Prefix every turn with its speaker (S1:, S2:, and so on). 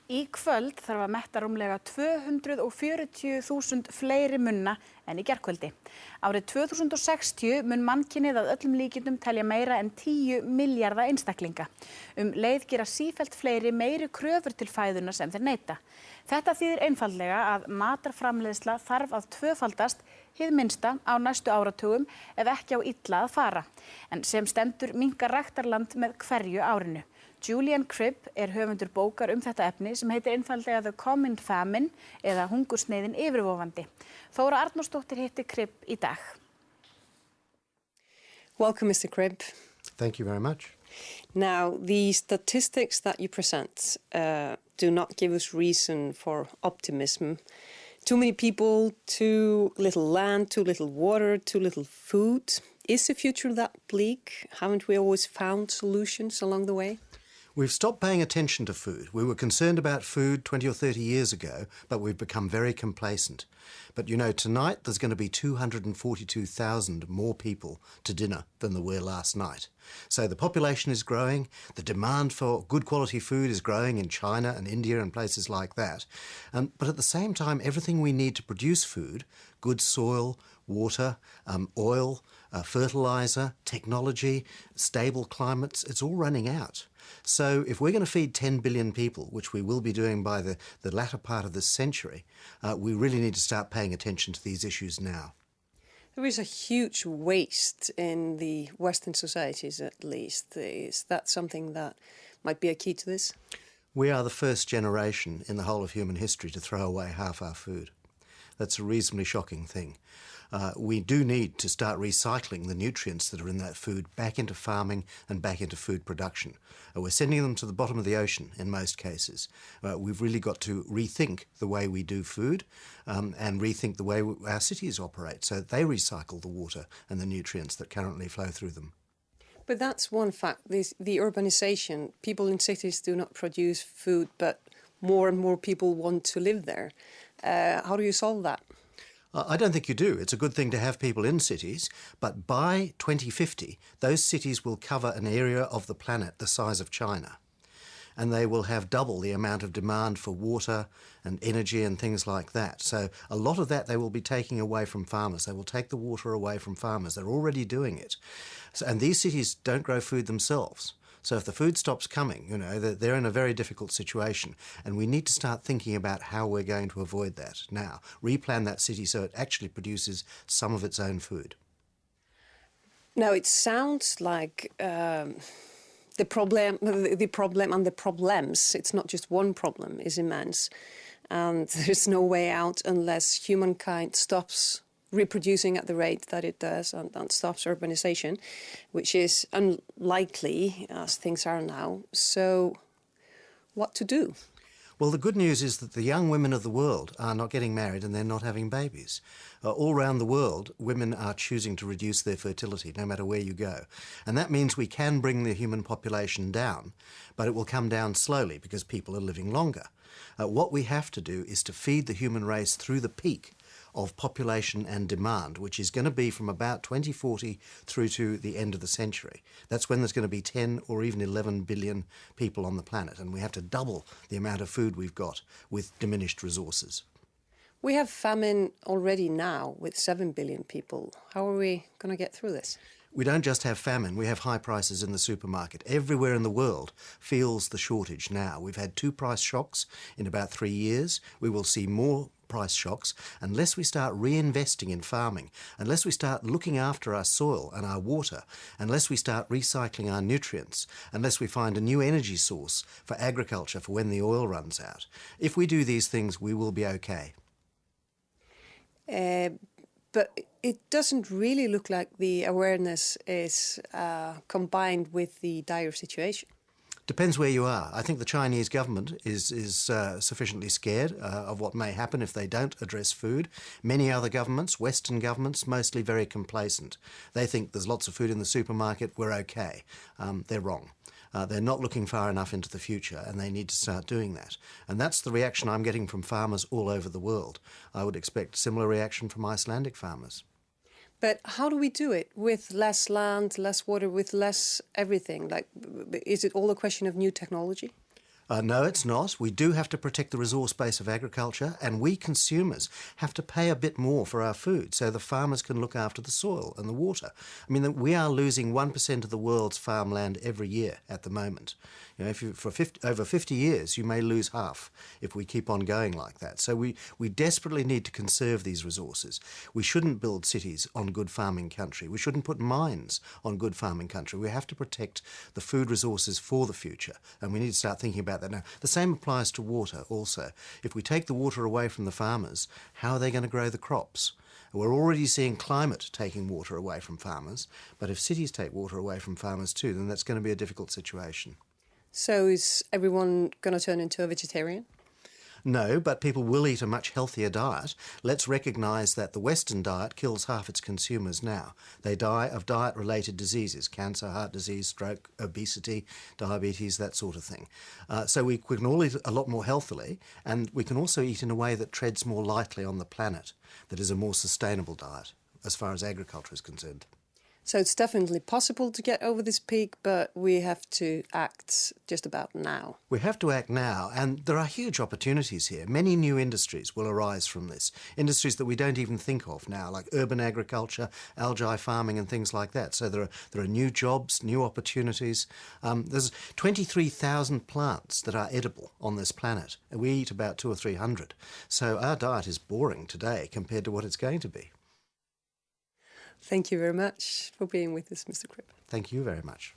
S1: Í kvöld þarf að metta rúmlega 240.000 fleiri munna en í gærkvöldi. Árið 2060 mun mannkynið að öllum líkindum telja meira en 10 milljarða einstaklinga. Leið gera sífellt fleiri meiri kröfur til fæðuna sem þeir neyta. Þetta þýðir einfaldlega að matarframleiðsla þarf að tvöfaldast hið minnsta á næstu áratugum ef ekki á illa að fara. En sem stendur minnkar ræktarland með hverju árinu. Julian Cribb höfundur bókar þetta efni sem heitir einfaldlega The Common Famine eða hungursneyðin yfirvofandi. Þóra Arnórsdóttir hitti Cribb í dag.
S2: Welcome, Mr. Cribb.
S3: Thank you very much.
S2: Now, the statistics that you present do not give us reason for optimism. Too many people, too little land, too little water, too little food. Is the future that bleak? Haven't we always found solutions along the way?
S3: We've stopped paying attention to food. We were concerned about food 20 or 30 years ago, but we've become very complacent. But you know, tonight there's going to be 242,000 more people to dinner than there were last night. So the population is growing, the demand for good quality food is growing in China and India and places like that. But at the same time, everything we need to produce food, good soil, water, oil, fertiliser, technology, stable climates, it's all running out. So if we're going to feed 10 billion people, which we will be doing by the latter part of this century, we really need to start paying attention to these issues now.
S2: There is a huge waste in the Western societies, at least. Is that something that might be a key to this?
S3: We are the first generation in the whole of human history to throw away half our food. That's a reasonably shocking thing. We do need to start recycling the nutrients that are in that food back into farming and back into food production. We're sending them to the bottom of the ocean in most cases. We've really got to rethink the way we do food and rethink the way our cities operate so that they recycle the water and the nutrients that currently flow through them.
S2: But that's one fact, the urbanisation. People in cities do not produce food, but more and more people want to live there. How do you solve that?
S3: I don't think you do. It's a good thing to have people in cities, but by 2050, those cities will cover an area of the planet the size of China. And they will have double the amount of demand for water and energy and things like that. So a lot of that they will be taking away from farmers. They will take the water away from farmers. They're already doing it. And these cities don't grow food themselves. So if the food stops coming, you know, they're in a very difficult situation. And we need to start thinking about how we're going to avoid that now. Replan that city so it actually produces some of its own food.
S2: Now, it sounds like the problem and the problems, it's not just one problem, is immense. And there's no way out unless humankind stops reproducing at the rate that it does and stops urbanisation, which is unlikely as things are now. So what to do?
S3: Well, the good news is that the young women of the world are not getting married and they're not having babies. All around the world, women are choosing to reduce their fertility, no matter where you go. And that means we can bring the human population down, but it will come down slowly because people are living longer. What we have to do is to feed the human race through the peak of population and demand, which is going to be from about 2040 through to the end of the century. That's when there's going to be 10 or even 11 billion people on the planet, and we have to double the amount of food we've got with diminished resources.
S2: We have famine already now with 7 billion people. How are we going to get through this?
S3: We don't just have famine, we have high prices in the supermarket. Everywhere in the world feels the shortage now. We've had 2 price shocks in about 3 years. We will see more price shocks unless we start reinvesting in farming, unless we start looking after our soil and our water, unless we start recycling our nutrients, unless we find a new energy source for agriculture for when the oil runs out. If we do these things, we will be okay.
S2: But it doesn't really look like the awareness is combined with the dire situation.
S3: Depends where you are. I think the Chinese government is sufficiently scared of what may happen if they don't address food. Many other governments, Western governments, mostly very complacent. They think there's lots of food in the supermarket, we're okay. They're wrong. They're not looking far enough into the future, and they need to start doing that. And that's the reaction I'm getting from farmers all over the world. I would expect similar reaction from Icelandic farmers.
S2: But how do we do it with less land, less water, with less everything? Like, is it all a question of new technology?
S3: No, it's not. We do have to protect the resource base of agriculture, and we consumers have to pay a bit more for our food so the farmers can look after the soil and the water. I mean, we are losing 1% of the world's farmland every year at the moment. You know, over 50 years, you may lose half if we keep on going like that. So we desperately need to conserve these resources. We shouldn't build cities on good farming country. We shouldn't put mines on good farming country. We have to protect the food resources for the future, and we need to start thinking about that now. The same applies to water also. If we take the water away from the farmers, how are they going to grow the crops? We're already seeing climate taking water away from farmers, but if cities take water away from farmers too, then that's going to be a difficult situation.
S2: So is everyone going to turn into a vegetarian?
S3: No, but people will eat a much healthier diet. Let's recognise that the Western diet kills half its consumers now. They die of diet-related diseases, cancer, heart disease, stroke, obesity, diabetes, that sort of thing. So we can all eat a lot more healthily, and we can also eat in a way that treads more lightly on the planet, that is a more sustainable diet as far as agriculture is concerned.
S2: So it's definitely possible to get over this peak, but we have to act just about now.
S3: We have to act now, and there are huge opportunities here. Many new industries will arise from this. Industries that we don't even think of now, like urban agriculture, algae farming and things like that. So there are new jobs, new opportunities. There's 23,000 plants that are edible on this planet, and we eat about 200 or 300. So our diet is boring today compared to what it's going to be.
S2: Thank you very much for being with us, Mr. Cribb.
S3: Thank you very much.